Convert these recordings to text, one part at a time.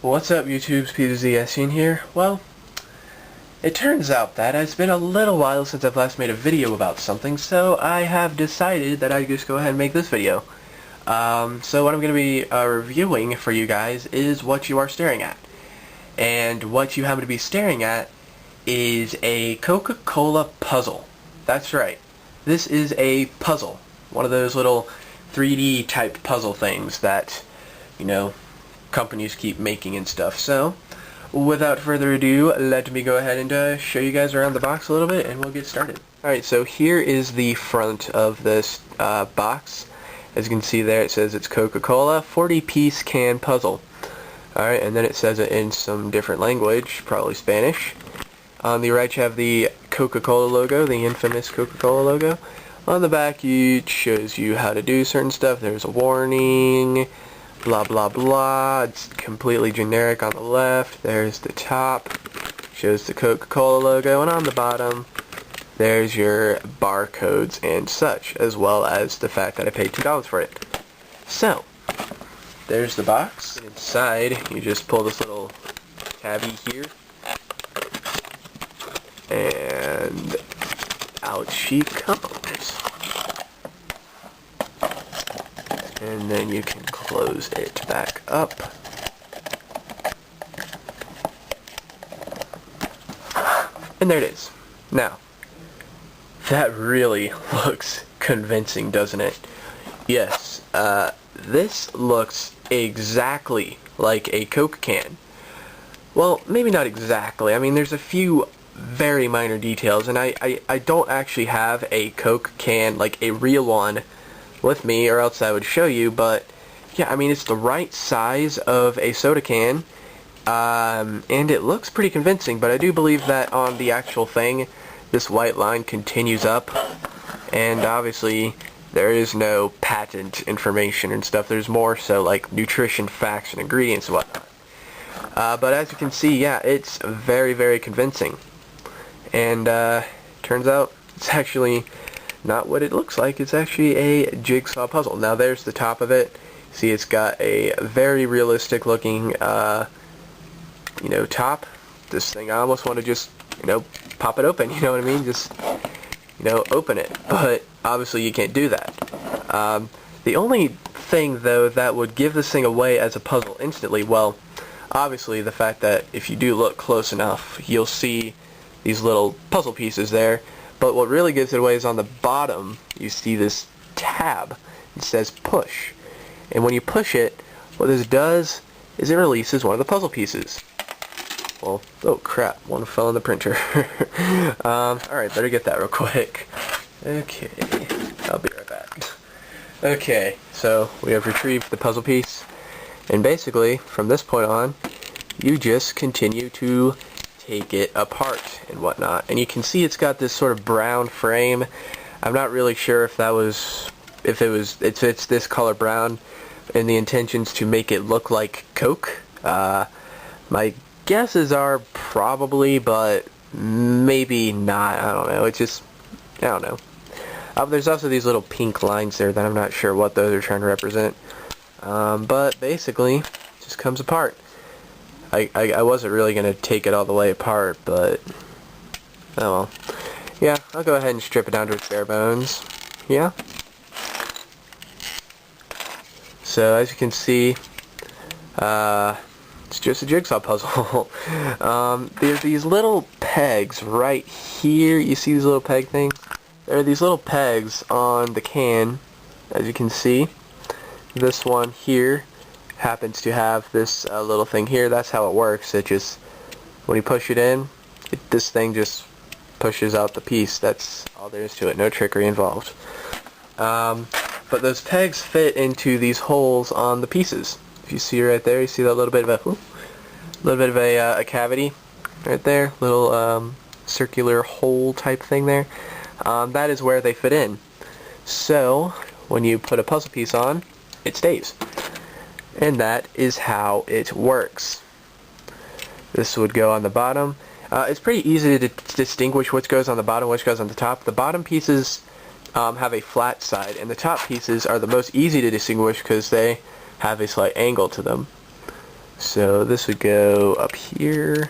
What's up, YouTube's PeterZSian here. Well, it turns out that it's been a little while since I've last made a video about something, so I have decided that I'd just go ahead and make this video. So what I'm going to be reviewing for you guys is what you are staring at. And what you happen to be staring at is a Coca-Cola puzzle. That's right. This is a puzzle. One of those little 3D type puzzle things that, you know, companies keep making and stuff. So, without further ado, let me go ahead and show you guys around the box a little bit, and we'll get started. Alright, so here is the front of this box. As you can see there, it says it's Coca-Cola 40-piece can puzzle. Alright, and then it says it in some different language, probably Spanish. On the right you have the Coca-Cola logo, the infamous Coca-Cola logo. On the back it shows you how to do certain stuff. There's a warning, blah blah blah. It's completely generic on the left. There's the top, shows the Coca-Cola logo, and on the bottom there's your barcodes and such, as well as the fact that I paid $2 for it. So, there's the box. Inside, you just pull this little tabby here, and out she comes. And then you can close it back up. And there it is. Now, that really looks convincing, doesn't it? Yes, this looks exactly like a Coke can. Well, maybe not exactly. I mean, there's a few very minor details, and I don't actually have a Coke can, like a real one, with me, or else I would show you, but yeah, I mean, it's the right size of a soda can, and it looks pretty convincing, but I do believe that on the actual thing, this white line continues up, and obviously there is no patent information and stuff. There's more so like nutrition facts and ingredients and whatnot. But as you can see, yeah, it's very, very convincing. And turns out it's actually not what it looks like. It's actually a jigsaw puzzle. Now there's the top of it. See, it's got a very realistic looking, you know, top. This thing, I almost want to just, you know, pop it open, you know what I mean? Just, you know, open it. But obviously you can't do that. The only thing, though, that would give this thing away as a puzzle instantly, well, obviously the fact that if you do look close enough, you'll see these little puzzle pieces there. But what really gives it away is on the bottom, you see this tab. It says push. And when you push it, what this does is it releases one of the puzzle pieces. Well, oh crap, one fell in the printer. Alright, better get that real quick. Okay, I'll be right back. Okay, so we have retrieved the puzzle piece. And basically, from this point on, you just continue to take it apart and whatnot. And you can see it's got this sort of brown frame. I'm not really sure if it's this color brown and the intentions to make it look like Coke. My guesses are probably, but maybe not. I don't know. It's just, I don't know. There's also these little pink lines there that I'm not sure what those are trying to represent. But basically, it just comes apart. I wasn't really going to take it all the way apart, but oh well. Yeah, I'll go ahead and strip it down to its bare bones. Yeah. So as you can see, it's just a jigsaw puzzle. There's these little pegs right here. You see these little peg things? There are these little pegs on the can, as you can see. This one here happens to have this little thing here. That's how it works. It just, when you push it in, this thing just pushes out the piece. That's all there is to it. No trickery involved. But those pegs fit into these holes on the pieces. If you see right there, you see that little bit of a cavity right there, little circular hole type thing there. That is where they fit in. So when you put a puzzle piece on, it stays. And that is how it works. This would go on the bottom. It's pretty easy to distinguish which goes on the bottom, which goes on the top. The bottom pieces have a flat side, and the top pieces are the most easy to distinguish because they have a slight angle to them. So this would go up here.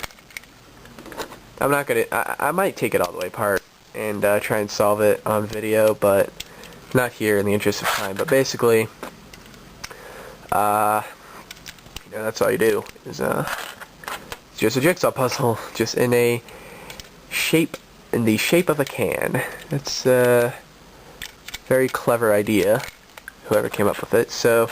I'm not gonna, I might take it all the way apart and try and solve it on video, but not here in the interest of time. But basically, you know, that's all you do is it's just a jigsaw puzzle, just in the shape of a can. That's a very clever idea, whoever came up with it. So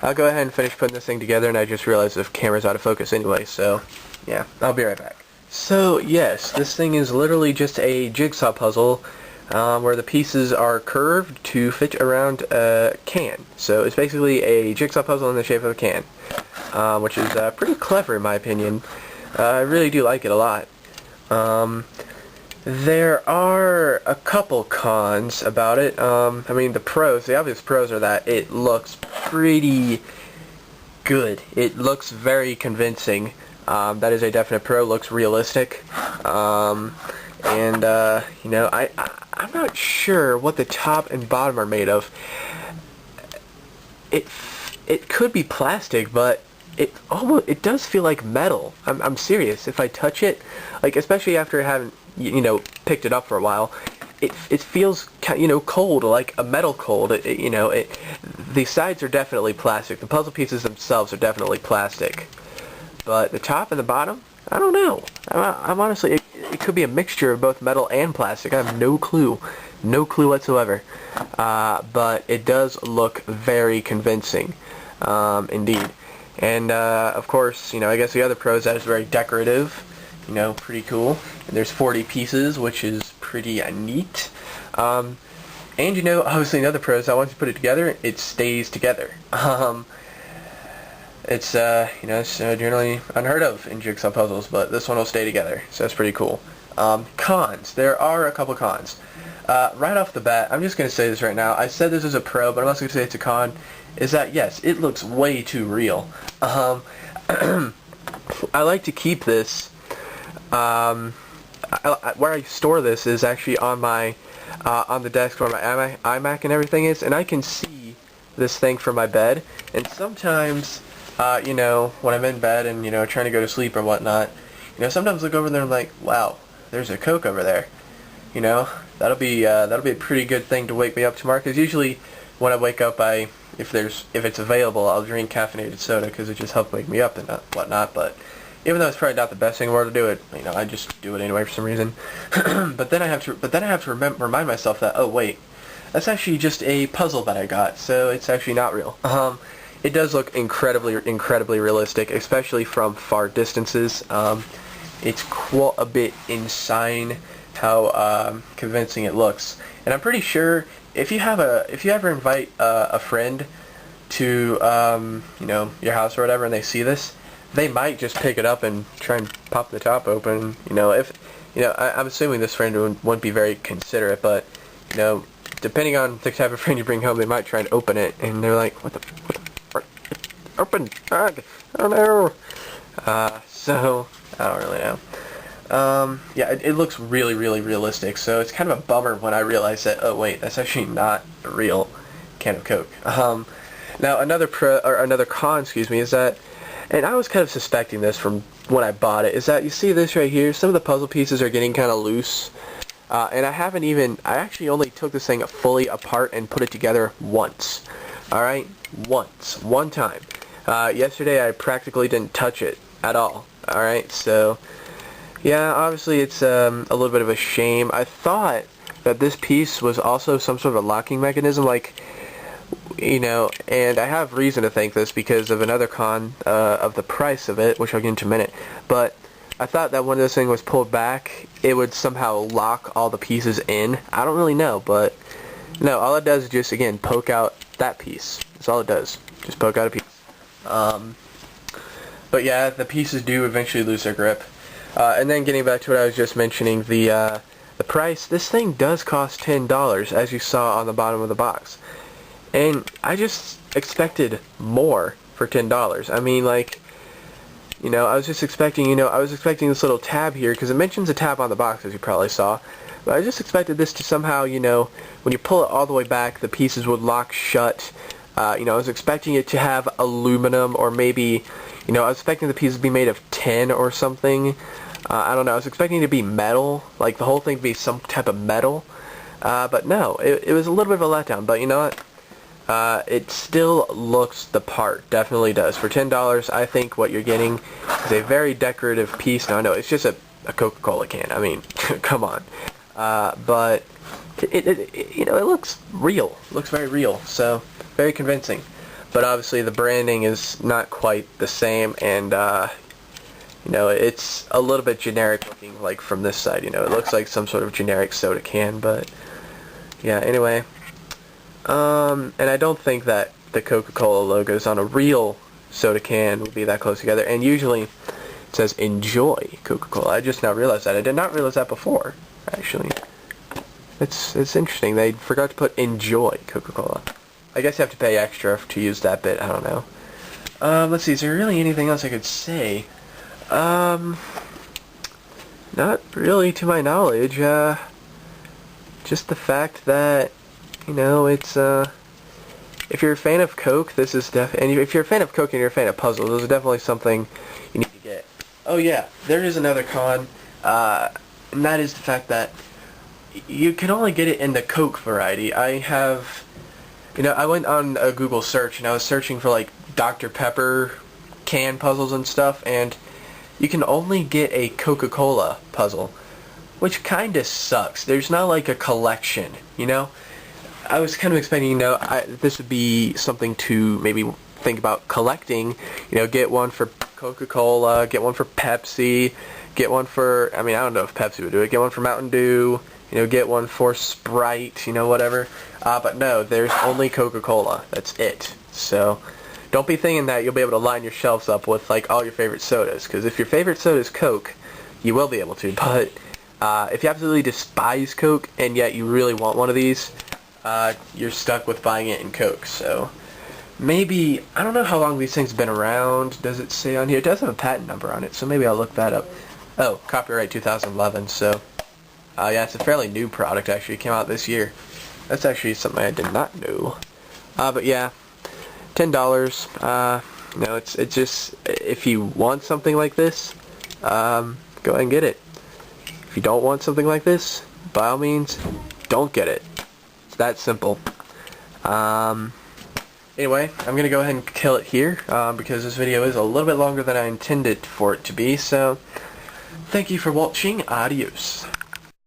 I'll go ahead and finish putting this thing together, and I just realized the camera's out of focus anyway, so yeah, I'll be right back. So yes, this thing is literally just a jigsaw puzzle where the pieces are curved to fit around a can. So it's basically a jigsaw puzzle in the shape of a can, which is pretty clever in my opinion. I really do like it a lot. There are a couple cons about it. I mean, the obvious pros are that it looks pretty good. It looks very convincing. That is a definite pro. Looks realistic. You know, I'm not sure what the top and bottom are made of. It could be plastic, but it does feel like metal. I'm serious. If I touch it, like especially after having picked it up for a while, it feels cold, like a metal cold. The sides are definitely plastic. The puzzle pieces themselves are definitely plastic. But the top and the bottom, I don't know. I'm honestly, it could be a mixture of both metal and plastic. I have no clue whatsoever. But it does look very convincing, indeed. And of course, I guess the other pro is that it's very decorative. Pretty cool. And there's 40 pieces, which is pretty neat. And obviously another pro is that once you put it together, it stays together. It's it's generally unheard of in jigsaw puzzles, but this one will stay together, so that's pretty cool. Cons. There are a couple cons. Right off the bat, I'm just going to say this right now. I said this is a pro, but I'm also going to say it's a con. Is that, yes, it looks way too real. I like to keep this. Where I store this is actually on my on the desk where my iMac and everything is, and I can see this thing from my bed. And sometimes, when I'm in bed and trying to go to sleep or whatnot, sometimes I look over there and I'm like, wow, there's a Coke over there. That'll be a pretty good thing to wake me up tomorrow. Because usually when I wake up, if it's available, I'll drink caffeinated soda because it just helps wake me up and whatnot. But even though it's probably not the best thing in the world to do it, I just do it anyway for some reason. but then I have to remind myself that, oh wait, that's actually just a puzzle that I got, so it's actually not real. It does look incredibly realistic, especially from far distances. It's quite a bit insane how convincing it looks, and I'm pretty sure if you ever invite a friend to your house or whatever, and they see this, they might just pick it up and try and pop the top open. I'm assuming this friend wouldn't be very considerate, but depending on the type of friend you bring home, they might try and open it, and they're like, what the open? I don't know. So I don't really know. Yeah, it looks really realistic, so it's kind of a bummer when I realize that, oh wait, that's actually not a real can of Coke. Now another con, is that, and I was kind of suspecting this from when I bought it, is that you see this right here, some of the puzzle pieces are getting kind of loose, and I actually only took this thing fully apart and put it together once. Alright? One time. Yesterday I practically didn't touch it at all. Alright, so yeah, obviously it's a little bit of a shame. I thought that this piece was also some sort of a locking mechanism, like, and I have reason to think this because of another con of the price of it, which I'll get into in a minute, but I thought that when this thing was pulled back, it would somehow lock all the pieces in. I don't really know, but no, all it does is just, again, poke out that piece. That's all it does. Just poke out a piece. But yeah, the pieces do eventually lose their grip. And then getting back to what I was just mentioning, the price, this thing does cost $10, as you saw on the bottom of the box. And I just expected more for $10. I mean, like, I was just expecting, I was expecting this little tab here, because it mentions a tab on the box, as you probably saw. But I just expected this to somehow, when you pull it all the way back, the pieces would lock shut. I was expecting it to have aluminum or maybe, You know, I was expecting the pieces to be made of tin or something. I don't know, I was expecting it to be metal, like the whole thing to be some type of metal. But no, it was a little bit of a letdown, but you know what? It still looks the part, definitely does. For $10, I think what you're getting is a very decorative piece. Now I know, it's just a Coca-Cola can, I mean, come on. But, you know, it looks real, it looks very real, so, very convincing. But obviously the branding is not quite the same, and, you know, it's a little bit generic looking, like, from this side, you know. It looks like some sort of generic soda can, but, yeah, anyway. And I don't think that the Coca-Cola logos on a real soda can will be that close together. And usually it says enjoy Coca-Cola. I just now realized that. I did not realize that before, actually. It's interesting. They forgot to put enjoy Coca-Cola. I guess you have to pay extra to use that bit. I don't know. Let's see. Is there really anything else I could say? Not really to my knowledge. Just the fact that, you know, it's, if you're a fan of Coke, this is and if you're a fan of Coke and you're a fan of puzzles, this is definitely something you need to get. Oh yeah, there is another con, and that is the fact that you can only get it in the Coke variety. I have, you know, I went on a Google search and I was searching for like Dr. Pepper can puzzles and stuff, and you can only get a Coca-Cola puzzle, which kinda sucks. There's not like a collection, you know? I was kind of expecting, you know, this would be something to maybe think about collecting. You know, get one for Coca-Cola, get one for Pepsi, get one for, I mean, I don't know if Pepsi would do it, get one for Mountain Dew, you know, get one for Sprite, you know, whatever. But no, there's only Coca-Cola. That's it. So, don't be thinking that you'll be able to line your shelves up with, like, all your favorite sodas. Because if your favorite soda is Coke, you will be able to. But if you absolutely despise Coke, and yet you really want one of these, you're stuck with buying it in Coke. So maybe, I don't know how long these things have been around. Does it say on here? It does have a patent number on it, so maybe I'll look that up. Oh, copyright 2011, so yeah, it's a fairly new product actually. It came out this year. That's actually something I did not know. But yeah, $10. You know, it's just, if you want something like this, go ahead and get it. If you don't want something like this, by all means, don't get it. That simple. Anyway, I'm gonna go ahead and kill it here, because this video is a little bit longer than I intended for it to be, so thank you for watching. Adios.